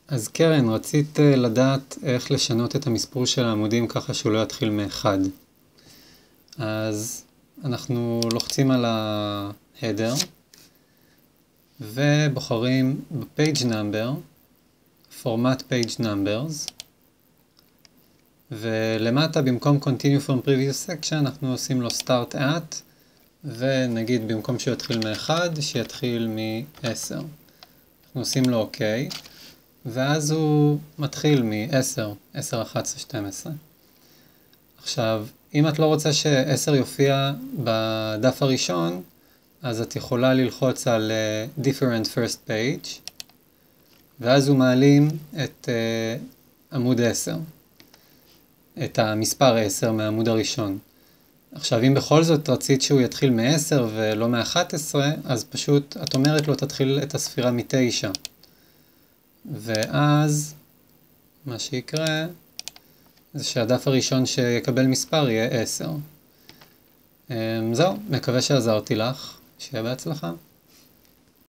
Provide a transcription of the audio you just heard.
אז קרן, רצית לדעת איך לשנות את המספור של העמודים ככה שהוא לא יתחיל מאחד. אז אנחנו לוחצים על ה-header ובוחרים ב-page number, format page numbers, ולמטה במקום continue from previous section אנחנו עושים לו start at, ונגיד במקום שהוא יתחיל מ-1 שיתחיל מ-10. אנחנו עושים לו OK. ואז הוא מתחיל מ-10, 10, 11, 12. עכשיו, אם את לא רוצה ש-10 יופיע בדף הראשון, אז את יכולה ללחוץ על Different First Page, ואז הוא מעלים את עמוד 10, את המספר 10 מהעמוד הראשון. עכשיו, אם בכל זאת רצית שהוא יתחיל מ-10 ולא מ-11, אז פשוט את אומרת לו תתחיל את הספירה מ-9. ואז מה שיקרה זה שהדף הראשון שיקבל מספר יהיה 10. זהו, מקווה שעזרתי לך, שיהיה בהצלחה.